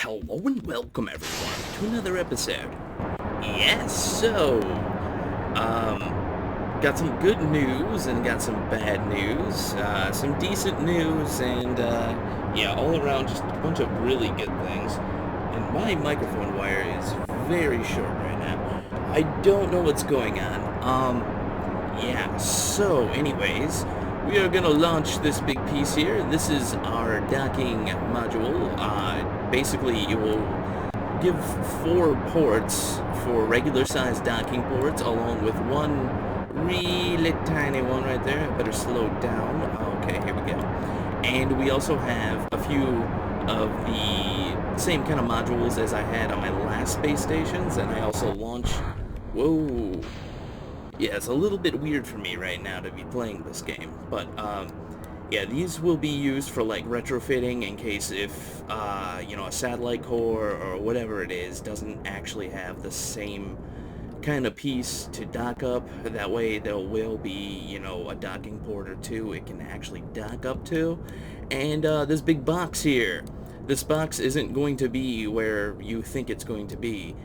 Hello and welcome everyone to another episode. Yes, um, got some good news and got some bad news, some decent news, and, yeah, all around just a bunch of really good things. And my microphone wire is very short right now. I don't know what's going on. Yeah, so anyways, we are gonna launch this big piece here. This is our docking module. Basically, it will give 4 ports for regular sized docking ports, along with one really tiny one right there. I better slow down. Okay, here we go. And we also have a few of the same kind of modules as I had on my last space stations, and I also launch... Whoa. Yeah, it's a little bit weird for me right now to be playing this game, but, yeah, these will be used for, like, retrofitting in case if, you know, a satellite core or whatever it is doesn't actually have the same kind of piece to dock up. That way there will be, you know, a docking port or two it can actually dock up to. And, this big box here. This box isn't going to be where you think it's going to be.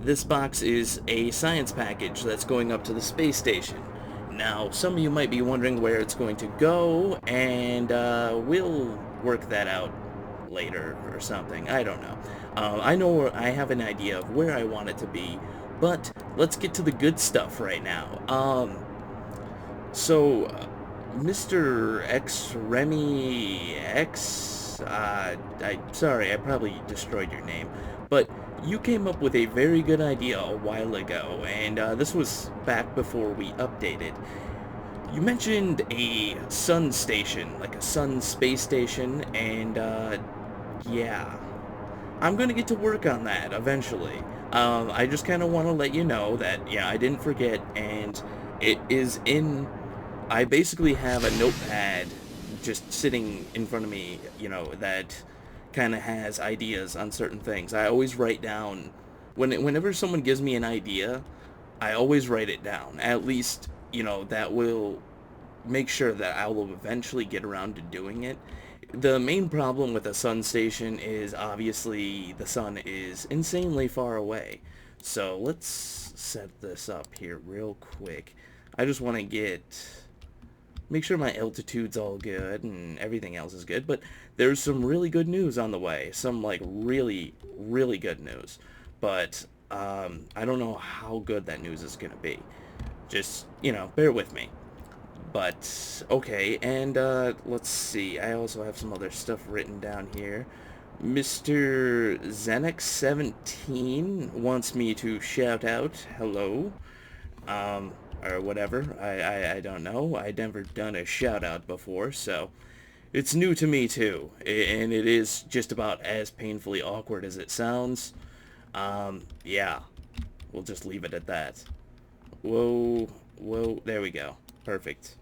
This box is a science package that's going up to the space station. Now, some of you might be wondering where it's going to go, and we'll work that out later or something. I don't know. I know I have an idea of where I want it to be, but let's get to the good stuff right now. Mr. X Remy X, sorry, I probably destroyed your name, but you came up with a very good idea a while ago, and this was back before we updated. You mentioned a sun station, like a sun space station, and yeah, I'm gonna get to work on that eventually. I just kind of want to let you know that, yeah, I didn't forget, and it is in... I basically have a notepad just sitting in front of me, you know, that kind of has ideas on certain things. I always write down, whenever someone gives me an idea, I always write it down. At least, you know, that will make sure that I will eventually get around to doing it. The main problem with a sun station is obviously the sun is insanely far away. So let's set this up here real quick. I just want to make sure my altitude's all good and everything else is good, but there's some really good news on the way. Some, like, really, really good news. But, I don't know how good that news is gonna be. Just, you know, bear with me. But, okay, and, let's see. I also have some other stuff written down here. Mr. Zenex17 wants me to shout out hello. Or whatever. I don't know. I'd never done a shout out before, so it's new to me too. And it is just about as painfully awkward as it sounds. Yeah. We'll just leave it at that. Whoa, whoa, there we go. Perfect.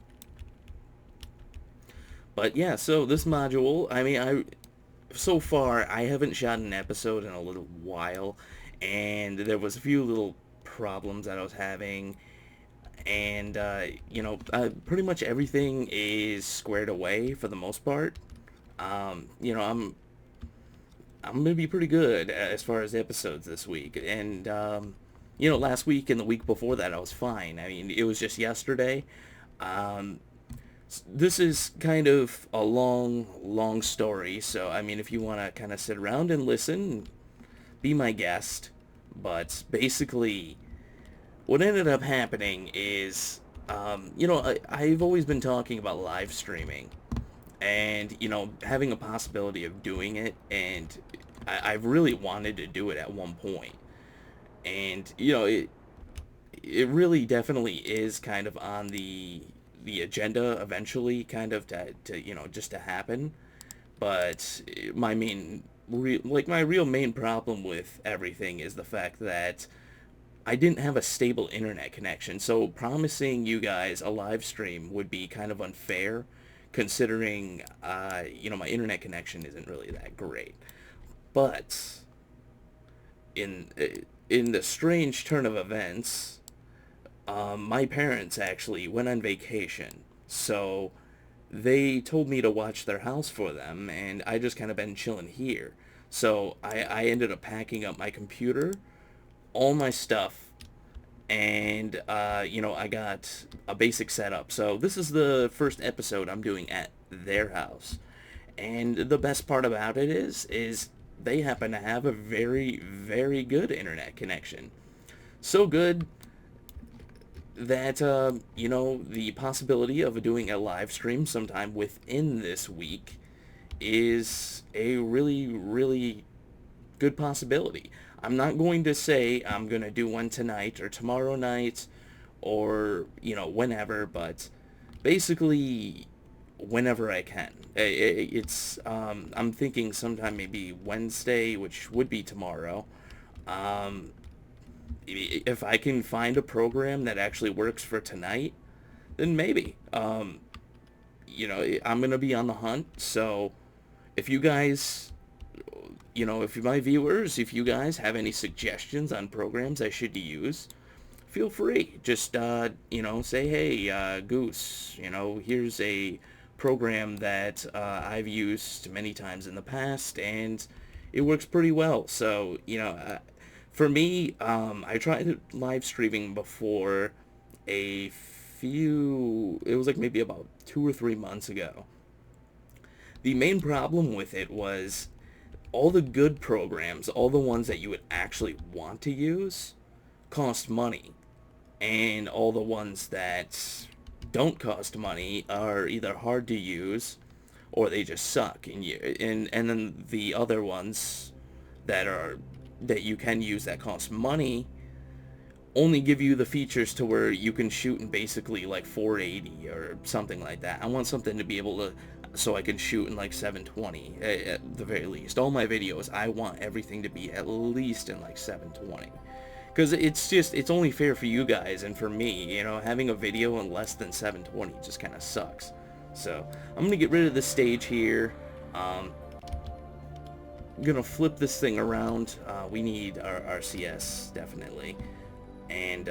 But yeah, so this module, I mean, so far, I haven't shot an episode in a little while, and there was a few little problems that I was having, and you know, pretty much everything is squared away for the most part. You know, I'm gonna be pretty good as far as episodes this week, and you know, last week and the week before that I was fine. I mean, it was just yesterday. um, this is kind of a long story, so I mean, if you want to kind of sit around and listen, be my guest. But basically, what ended up happening is, you know, I've always been talking about live streaming, and, you know, having a possibility of doing it, and I've really wanted to do it at one point. And, you know, it really definitely is kind of on the agenda eventually, kind of to you know, just to happen. But my real main problem with everything is the fact that I didn't have a stable internet connection, so promising you guys a live stream would be kind of unfair, considering, you know, my internet connection isn't really that great. But in in the strange turn of events, my parents actually went on vacation, so they told me to watch their house for them, and I just kind of been chilling here. So I ended up packing up my computer, all my stuff, and I got a basic setup. So this is the first episode I'm doing at their house, and the best part about it is they happen to have a very, very good internet connection. So good that the possibility of doing a live stream sometime within this week is a really, really good possibility. I'm not going to say I'm going to do one tonight or tomorrow night or, whenever, but basically whenever I can. I'm thinking sometime maybe Wednesday, which would be tomorrow. Um, if I can find a program that actually works for tonight, then maybe. I'm going to be on the hunt, so if you guys if my viewers, if you guys have any suggestions on programs I should use, feel free. Just, say, hey, Goose, here's a program that I've used many times in the past, and it works pretty well. So, for me, I tried live streaming before it was like maybe about 2 or 3 months ago. The main problem with it was all the good programs, all the ones that you would actually want to use, cost money. And all the ones that don't cost money are either hard to use or they just suck. And then the other ones that you can use that cost money only give you the features to where you can shoot in basically like 480 or something like that. I want something to be able to, so I can shoot in like 720 at the very least. All my videos, I want everything to be at least in like 720. Because it's only fair for you guys and for me, having a video in less than 720 just kind of sucks. So, I'm going to get rid of this stage here. I'm going to flip this thing around. We need our RCS, definitely. And,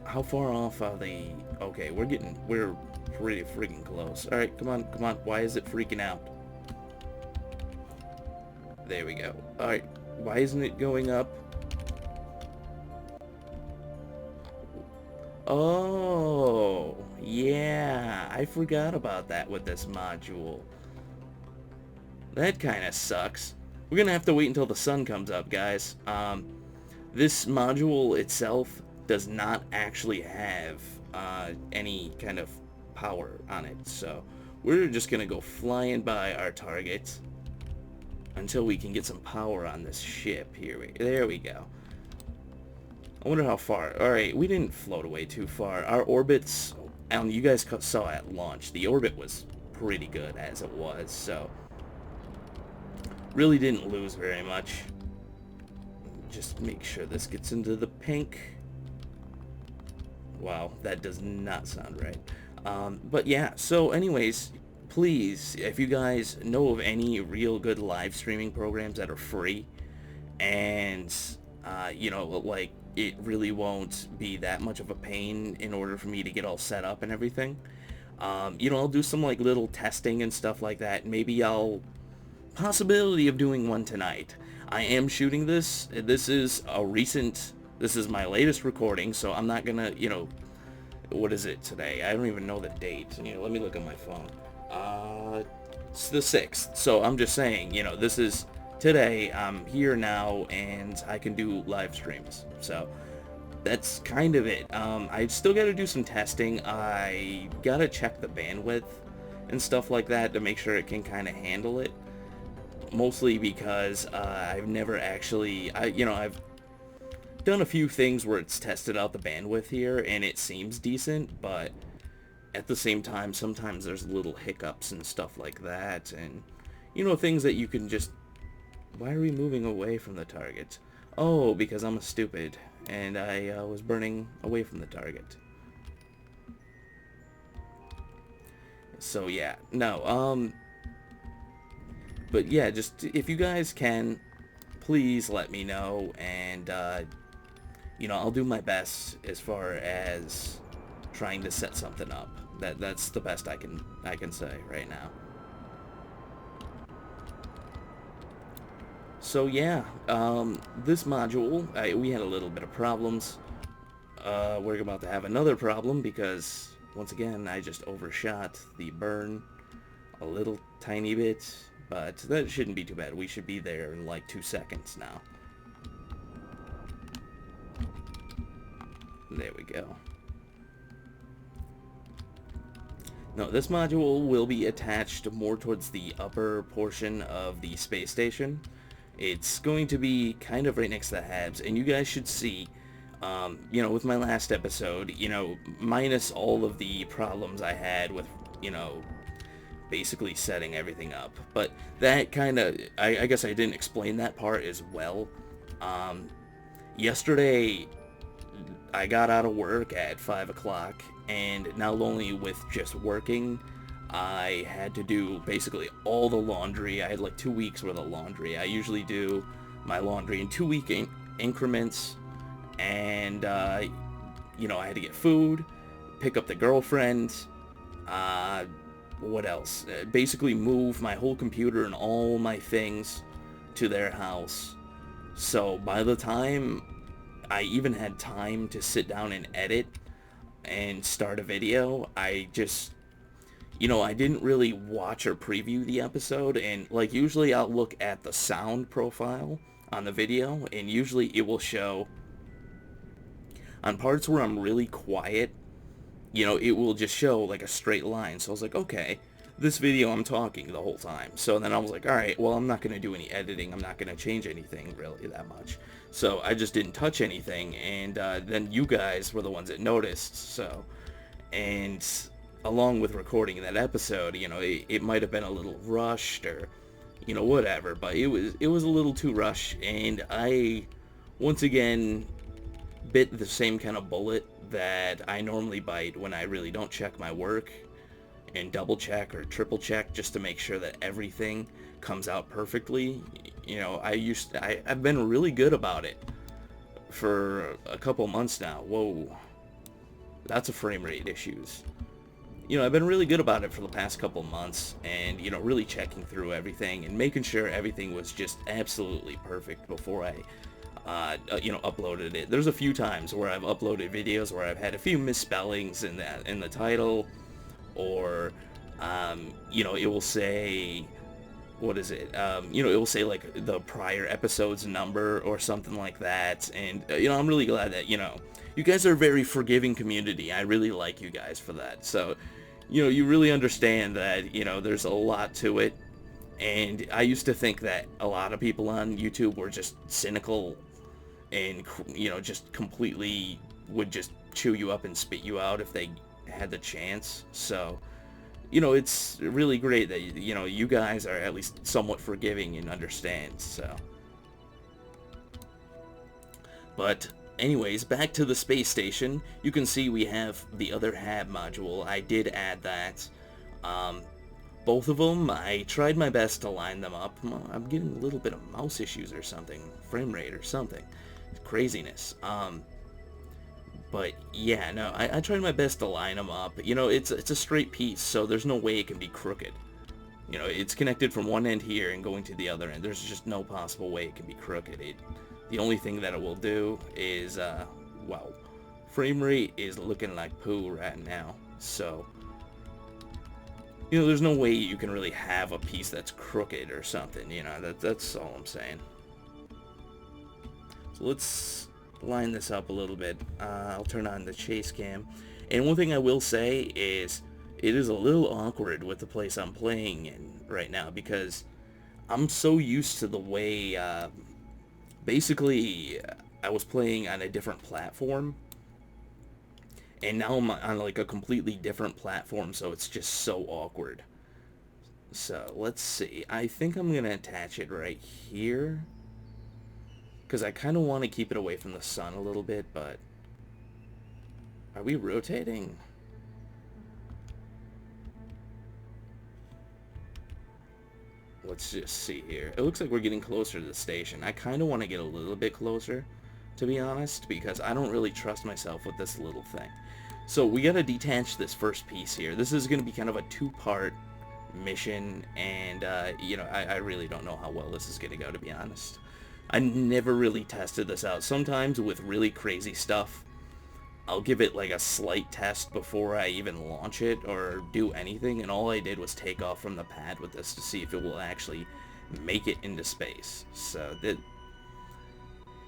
how far off are they? Okay, we're pretty freaking close. Alright, come on. Why is it freaking out? There we go. Alright, why isn't it going up? Oh, yeah, I forgot about that with this module. That kind of sucks. We're gonna have to wait until the sun comes up, guys. This module itself does not actually have any kind of power on it, so we're just gonna go flying by our target until we can get some power on this ship. There we go. I wonder how far. Alright, we didn't float away too far. Our orbits, and you guys saw at launch, the orbit was pretty good as it was, so really didn't lose very much. Just make sure this gets into the pink. Wow, that does not sound right. But yeah, so anyways, please, if you guys know of any real good live streaming programs that are free, and, like, it really won't be that much of a pain in order for me to get all set up and everything. I'll do some like little testing and stuff like that. Maybe possibility of doing one tonight. I am shooting this. This is my latest recording, so I'm not gonna, what is it today? I don't even know the date. Let me look at my phone. It's the 6th. So I'm just saying, this is today. I'm here now, and I can do live streams. So that's kind of it. I still got to do some testing. I got to check the bandwidth and stuff like that to make sure it can kind of handle it. Mostly because I've never actually, I've done a few things where it's tested out the bandwidth here, and it seems decent, but at the same time, sometimes there's little hiccups and stuff like that, and, things that you can just... Why are we moving away from the target? Oh, because I'm a stupid, and I was burning away from the target. So, yeah. No, but yeah, just, if you guys can, please let me know, and, I'll do my best as far as trying to set something up. That's the best I can say right now. So yeah, this module, we had a little bit of problems. We're about to have another problem because, once again, I just overshot the burn a little tiny bit, but that shouldn't be too bad. We should be there in like 2 seconds now. There we go. No, this module will be attached more towards the upper portion of the space station. It's going to be kind of right next to the Habs, and you guys should see, you know, with my last episode, you know, minus all of the problems I had with, you know, basically setting everything up. But that kind of, I guess I didn't explain that part as well. Yesterday, I got out of work at 5 o'clock, and not only with just working, I had to do basically all the laundry. I had like 2 weeks worth of laundry. I usually do my laundry in 2-week increments, and you know, I had to get food, pick up the girlfriend, what else? Basically move my whole computer and all my things to their house. So by the time I even had time to sit down and edit and start a video, I just, you know, I didn't really watch or preview the episode, and like usually I'll look at the sound profile on the video, and usually it will show on parts where I'm really quiet, you know, it will just show like a straight line. So I was like, okay, this video I'm talking the whole time. So then I was like, alright, well, I'm not going to do any editing. I'm not going to change anything really that much. So I just didn't touch anything, and then you guys were the ones that noticed. So, and along with recording that episode, you know, it might have been a little rushed or, you know, whatever, but it was a little too rushed, and I, once again, bit the same kind of bullet that I normally bite when I really don't check my work and double check or triple check just to make sure that everything comes out perfectly. You know, I've been really good about it for a couple months now. Whoa, that's a frame rate issues. You know, I've been really good about it for the past couple months, and, you know, really checking through everything and making sure everything was just absolutely perfect before I you know, uploaded it. There's a few times where I've uploaded videos where I've had a few misspellings in the title, or you know, it will say, what is it? You know, it will say like the prior episode's number or something like that. And you know, I'm really glad that, you know, you guys are a very forgiving community. I really like you guys for that. So, you know, you really understand that, you know, there's a lot to it. And I used to think that a lot of people on YouTube were just cynical and, you know, just completely would just chew you up and spit you out if they had the chance. So, you know, it's really great that, you know, you guys are at least somewhat forgiving and understand. So, but anyways, back to the space station. You can see we have the other HAB module. I did add that. Both of them, I tried my best to line them up. I'm getting a little bit of mouse issues or something, frame rate or something. Craziness. But yeah, no, I tried my best to line them up. You know, it's a straight piece, so there's no way it can be crooked. You know, it's connected from one end here and going to the other end. There's just no possible way it can be crooked. The only thing that it will do is, well, frame rate is looking like poo right now. So, you know, there's no way you can really have a piece that's crooked or something. You know, that's all I'm saying. So let's line this up a little bit. I'll turn on the chase cam. And one thing I will say is it is a little awkward with the place I'm playing in right now, because I'm so used to the way, basically, I was playing on a different platform, and now I'm on like a completely different platform, so it's just so awkward. So let's see. I think I'm gonna attach it right here, because I kind of want to keep it away from the sun a little bit. But are we rotating? Let's just see here. It looks like we're getting closer to the station. I kind of want to get a little bit closer, to be honest, because I don't really trust myself with this little thing. So we got to detach this first piece here. This is going to be kind of a two-part mission, and you know, I really don't know how well this is gonna go, to be honest. I never really tested this out. Sometimes with really crazy stuff, I'll give it like a slight test before I even launch it or do anything, and all I did was take off from the pad with this to see if it will actually make it into space. So that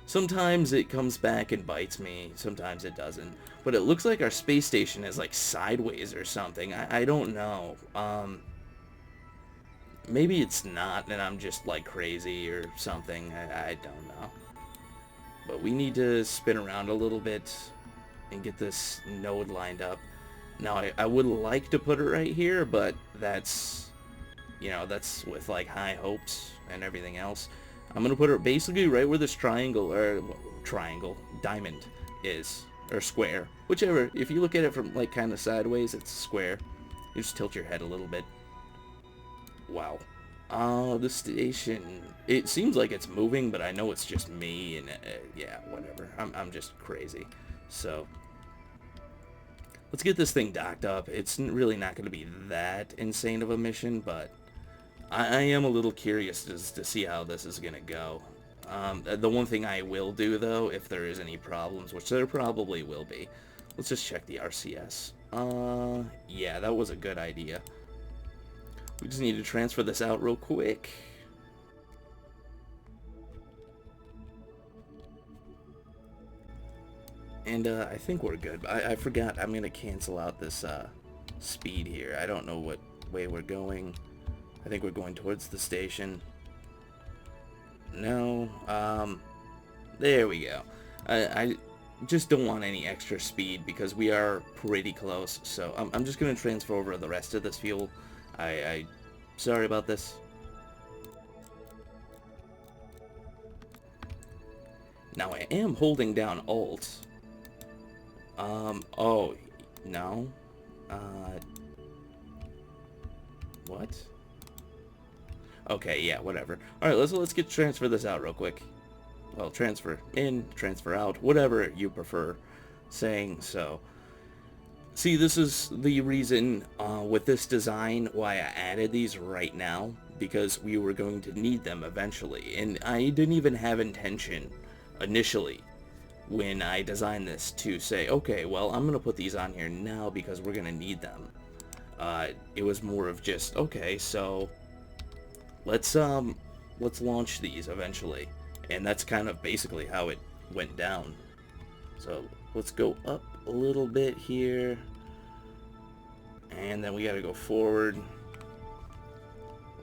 sometimes it comes back and bites me, sometimes it doesn't. But it looks like our space station is like sideways or something. I don't know. Maybe it's not, and I'm just like crazy or something. I don't know. But we need to spin around a little bit and get this node lined up. Now, I would like to put it right here, but that's, you know, that's with like high hopes and everything else. I'm going to put it basically right where this triangle, or triangle, diamond is, or square. Whichever, if you look at it from like kind of sideways, it's square. You just tilt your head a little bit. Wow. The station, it seems like it's moving, but I know it's just me, and yeah, whatever. I'm just crazy. So, let's get this thing docked up. It's really not going to be that insane of a mission, but I am a little curious to see how this is going to go. The one thing I will do, though, if there is any problems, which there probably will be, let's just check the RCS. Yeah, that was a good idea. We just need to transfer this out real quick. And I think we're good. I forgot, I'm going to cancel out this speed here. I don't know what way we're going. I think we're going towards the station. No. There we go. I just don't want any extra speed because we are pretty close. So I'm just going to transfer over the rest of this fuel. I sorry about this. Now I am holding down Alt. Oh, no. What? Okay, yeah, whatever. Alright, let's transfer this out real quick. Well, transfer in, transfer out, whatever you prefer saying. So, see, this is the reason with this design why I added these right now, because we were going to need them eventually. And I didn't even have intention initially when I designed this to say, okay, well, I'm going to put these on here now because we're going to need them. It was more of just, okay, so let's launch these eventually. And that's kind of basically how it went down. So let's go up a little bit here. And then we got to go forward.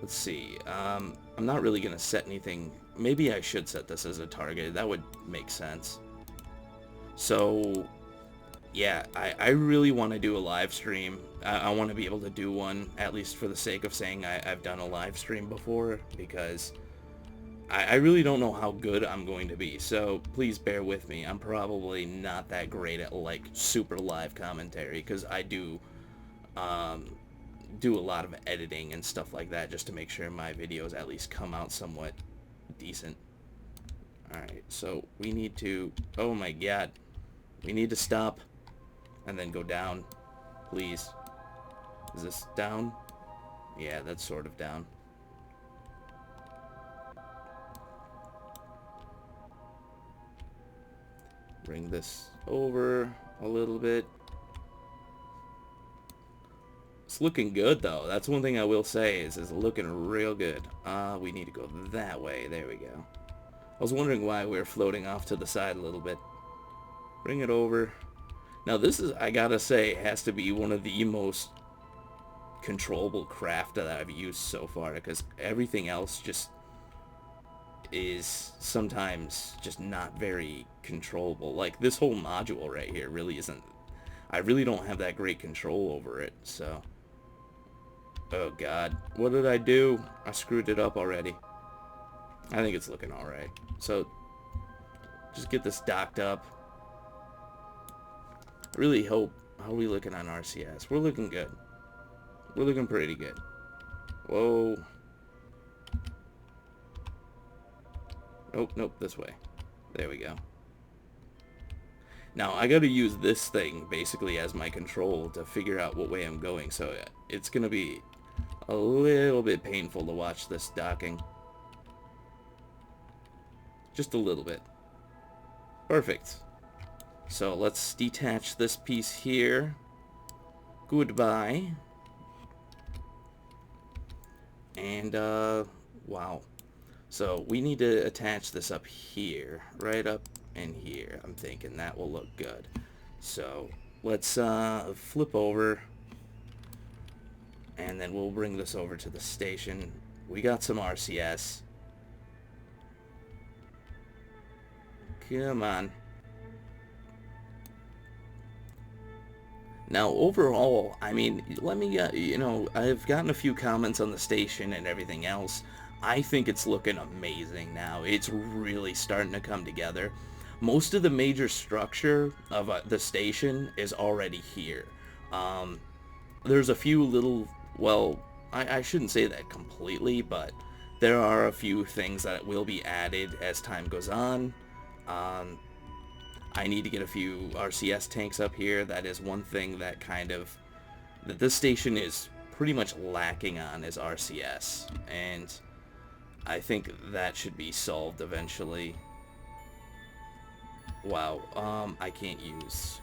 Let's see. I'm not really going to set anything. Maybe I should set this as a target. That would make sense. So, yeah, I really want to do a live stream. I want to be able to do one, at least for the sake of saying I've done a live stream before, because I really don't know how good I'm going to be. So, please bear with me. I'm probably not that great at, like, super live commentary, because I do do a lot of editing and stuff like that just to make sure my videos at least come out somewhat decent. Alright, so we need to... Oh my god. We need to stop and then go down, please. Is this down? Yeah, that's sort of down. Bring this over a little bit. It's looking good, though. That's one thing I will say is it's looking real good. We need to go that way. There we go. I was wondering why we were floating off to the side a little bit. Bring it over. Now this is, I gotta say, has to be one of the most controllable craft that I've used so far, because everything else just is sometimes just not very controllable. Like this whole module right here really isn't, I really don't have that great control over it, so. Oh god, what did I do? I screwed it up already. I think it's looking alright. So, just get this docked up. I really hope, how are we looking on RCS? We're looking good. We're looking pretty good. Whoa. Nope, nope, this way. There we go. Now, I gotta use this thing basically as my control to figure out what way I'm going, so it's gonna be a little bit painful to watch this docking. Just a little bit. Perfect. So let's detach this piece here. Goodbye. And, wow. So we need to attach this up here. Right up in here. I'm thinking that will look good. So let's flip over. And then we'll bring this over to the station. We got some RCS. Come on. Now, overall, I mean, let me, you know, I've gotten a few comments on the station and everything else. I think it's looking amazing now. It's really starting to come together. Most of the major structure of the station is already here. There's a few little, well, I shouldn't say that completely, but there are a few things that will be added as time goes on. I need to get a few RCS tanks up here. That is one thing that that this station is pretty much lacking on, is RCS. And I think that should be solved eventually. Wow, I can't use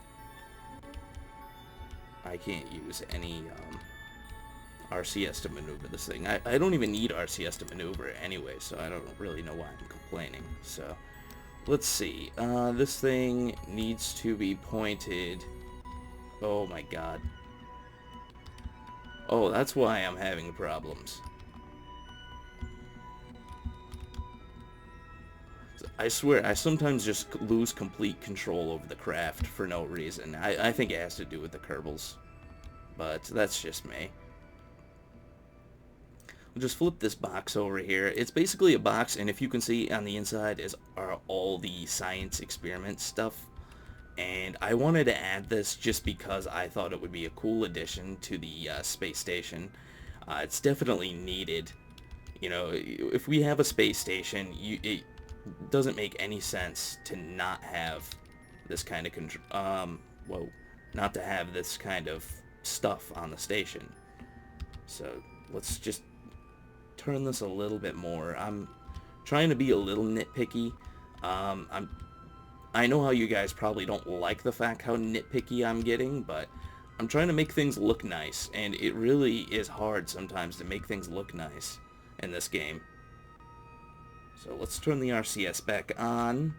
any RCS to maneuver this thing. I don't even need RCS to maneuver it anyway, so I don't really know why I'm complaining. So let's see. This thing needs to be pointed. Oh my god. Oh, that's why I'm having problems. I swear, I sometimes just lose complete control over the craft for no reason. I think it has to do with the Kerbals. But that's just me. We'll just flip this box over here. It's basically a box, and if you can see on the inside are all the science experiment stuff. And I wanted to add this just because I thought it would be a cool addition to the space station. It's definitely needed. You know, if we have a space station, it doesn't make any sense to not have this kind of not to have this kind of stuff on the station. So let's just turn this a little bit more. I'm trying to be a little nitpicky. I know how you guys probably don't like the fact how nitpicky I'm getting, but I'm trying to make things look nice, and it really is hard sometimes to make things look nice in this game. So let's turn the RCS back on,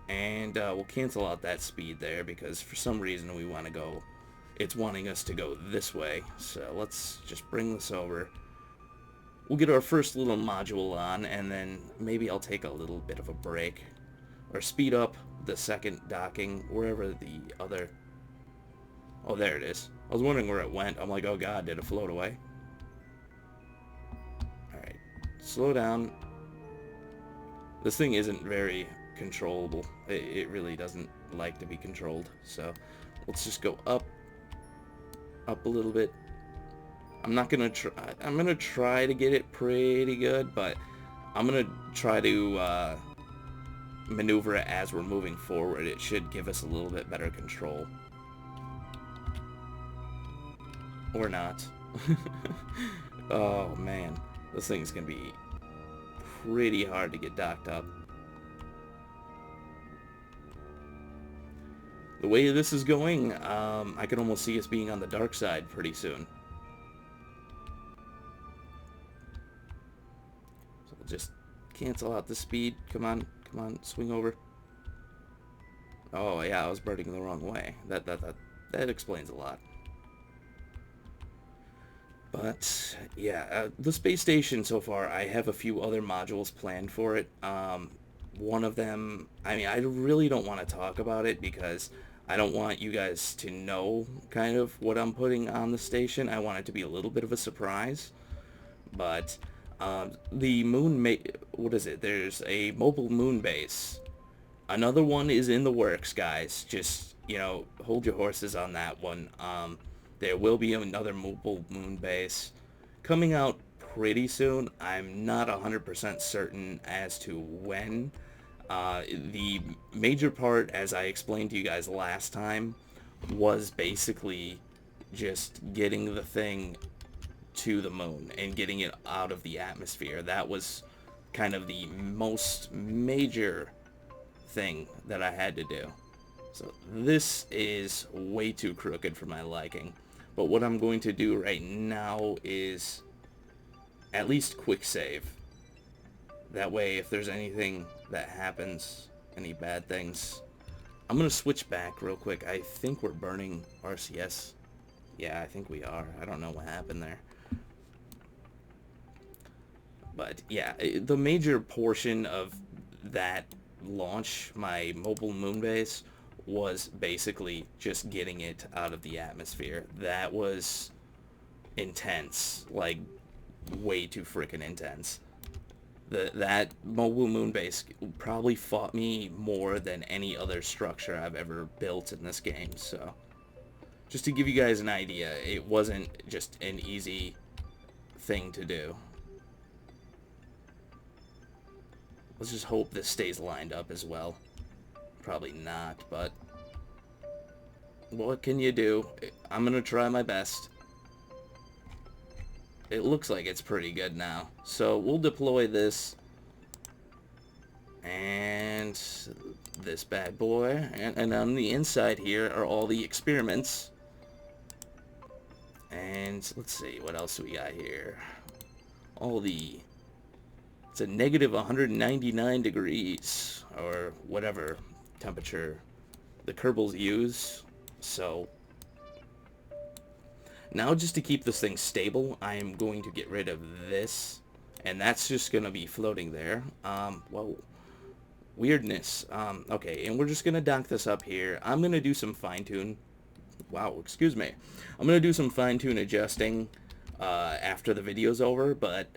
and we'll cancel out that speed there, because for some reason we want to go, it's wanting us to go this way. So let's just bring this over. We'll get our first little module on, and then maybe I'll take a little bit of a break, or speed up the second docking, wherever the other... Oh, there it is. I was wondering where it went. I'm like, oh god, did it float away? Alright, slow down. This thing isn't very controllable. It really doesn't like to be controlled. So let's just go up a little bit. I'm not gonna try. I'm gonna try to get it pretty good, but I'm gonna try to maneuver it as we're moving forward. It should give us a little bit better control. Or not. Oh man, this thing's gonna be pretty hard to get docked up. The way this is going, I can almost see us being on the dark side pretty soon. So we'll just cancel out the speed. Come on, come on, swing over. Oh yeah, I was burning the wrong way. That explains a lot. But yeah, the space station so far, I have a few other modules planned for it. One of them, I mean, I really don't want to talk about it because I don't want you guys to know kind of what I'm putting on the station. I want it to be a little bit of a surprise. But the what is it? There's a mobile moon base. Another one is in the works, guys. Just, you know, hold your horses on that one. There will be another mobile moon base coming out pretty soon. I'm not 100% certain as to when. The major part, as I explained to you guys last time, was basically just getting the thing to the moon and getting it out of the atmosphere. That was kind of the most major thing that I had to do. So this is way too crooked for my liking. But what I'm going to do right now is at least quick save. That way, if there's anything that happens, any bad things, I'm going to switch back real quick. I think we're burning RCS. Yeah, I think we are. I don't know what happened there. But yeah, the major portion of that launch, my mobile moon base, was basically just getting it out of the atmosphere. That was intense, like way too freaking intense. That mobile moon base probably fought me more than any other structure I've ever built in this game. So just to give you guys an idea, it wasn't just an easy thing to do. Let's just hope this stays lined up as well. Probably not, but what can you do? I'm gonna try my best. It looks like it's pretty good now. So we'll deploy this and this bad boy. And on the inside here are all the experiments. And let's see, what else do we got here? All the... It's a negative 199 degrees, or whatever temperature the Kerbals use. So now, just to keep this thing stable, I am going to get rid of this, and that's just going to be floating there. Whoa. Weirdness. Okay, and we're just going to dock this up here. I'm going to do some fine-tune. Wow, excuse me. I'm going to do some fine-tune adjusting after the video's over, but,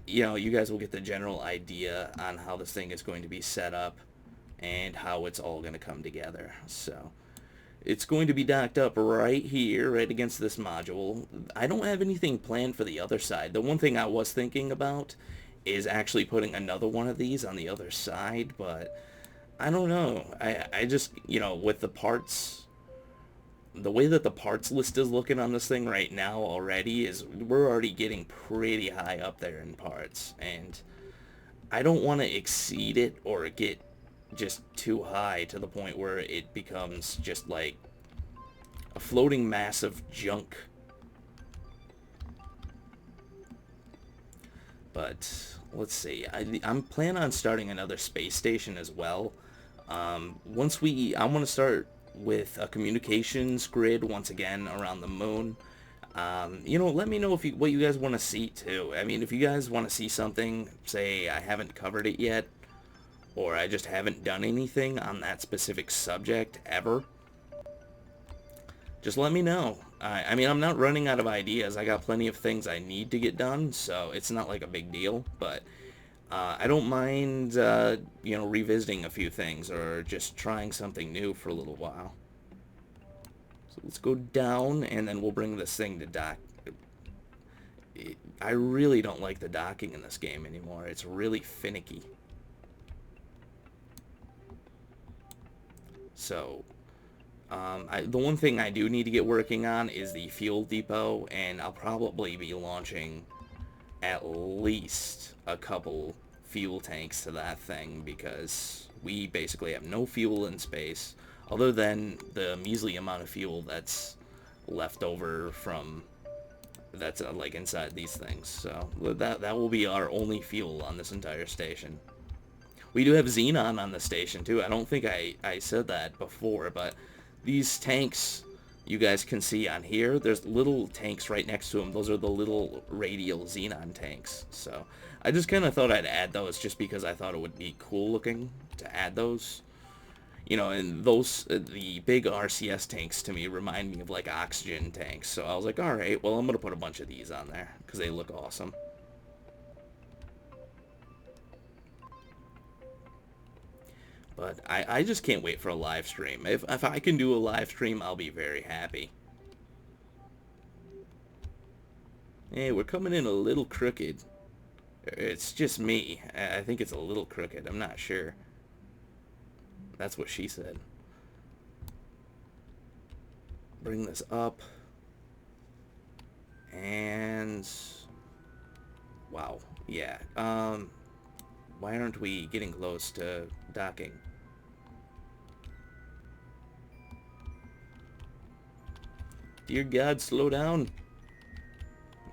you know, you guys will get the general idea on how this thing is going to be set up and how it's all going to come together. So it's going to be docked up right here, right against this module. I don't have anything planned for the other side. The one thing I was thinking about is actually putting another one of these on the other side, but I don't know. I just, you know, with the parts, the way that the parts list is looking on this thing right now already is we're already getting pretty high up there in parts, and I don't want to exceed it or get just too high to the point where it becomes just like a floating mass of junk. But let's see, I'm planning on starting another space station as well. I want to start with a communications grid once again around the moon. You know, let me know if what you guys want to see too. I mean, if you guys want to see something, say I haven't covered it yet, or I just haven't done anything on that specific subject ever, just let me know. I mean, I'm not running out of ideas. I got plenty of things I need to get done, so it's not like a big deal, but I don't mind, you know, revisiting a few things or just trying something new for a little while. So let's go down, and then we'll bring this thing to dock. I really don't like the docking in this game anymore. It's really finicky. So, the one thing I do need to get working on is the fuel depot, and I'll probably be launching at least a couple fuel tanks to that thing, because we basically have no fuel in space, other than the measly amount of fuel that's left over from, that's like inside these things. So that will be our only fuel on this entire station. We do have xenon on the station too. I don't think I said that before, but these tanks you guys can see on here, there's little tanks right next to them. Those are the little radial xenon tanks. So I just kind of thought I'd add those just because I thought it would be cool looking to add those. You know, and those, the big RCS tanks to me remind me of like oxygen tanks. So I was like, alright, well, I'm going to put a bunch of these on there because they look awesome. But I just can't wait for a live stream. If I can do a live stream, I'll be very happy. Hey, we're coming in a little crooked. It's just me. I think it's a little crooked. I'm not sure. That's what she said. Bring this up. And wow, yeah. Why aren't we getting close to docking? Dear God, slow down.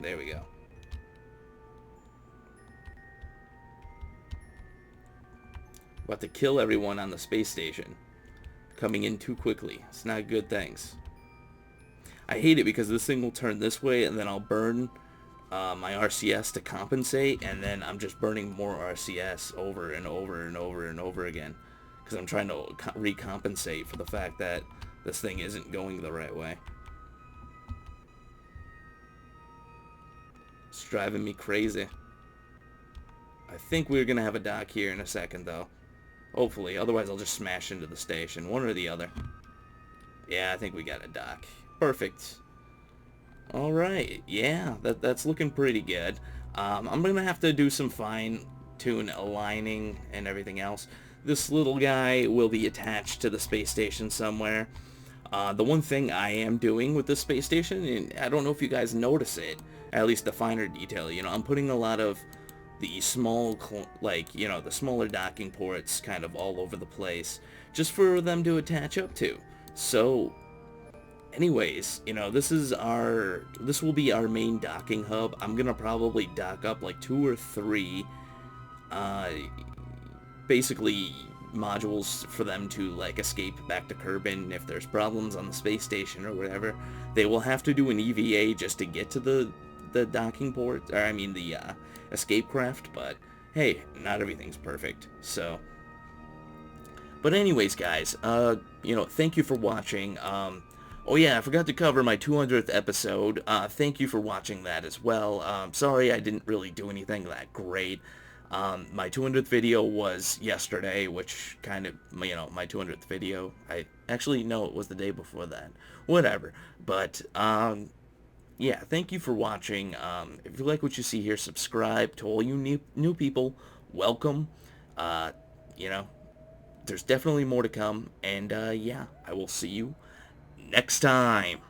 There we go. About to kill everyone on the space station. Coming in too quickly. It's not good things. I hate it because this thing will turn this way and then I'll burn my RCS to compensate, and then I'm just burning more RCS over and over and over and over again because I'm trying to recompensate for the fact that this thing isn't going the right way. It's driving me crazy. I think we're going to have a dock here in a second, though. Hopefully. Otherwise, I'll just smash into the station. One or the other. Yeah, I think we got a dock. Perfect. Alright. Yeah, that's looking pretty good. I'm going to have to do some fine-tune aligning and everything else. This little guy will be attached to the space station somewhere. The one thing I am doing with this space station, and I don't know if you guys notice it, at least the finer detail, you know, I'm putting a lot of the small, like, you know, the smaller docking ports kind of all over the place, just for them to attach up to. So, anyways, you know, this will be our main docking hub. I'm gonna probably dock up like 2 or 3, basically modules for them to like escape back to Kerbin if there's problems on the space station or whatever. They will have to do an EVA just to get to the docking port, or I mean the escape craft, but hey, not everything's perfect. So, but anyways, guys, you know, thank you for watching. Oh yeah, I forgot to cover my 200th episode. Thank you for watching that as well. Sorry I didn't really do anything that great. My 200th video was yesterday, which kind of, you know, my 200th video. I actually, no, it was the day before that. Whatever. But, yeah, thank you for watching. If you like what you see here, subscribe. To all you new people, welcome. You know, there's definitely more to come. And, yeah, I will see you next time.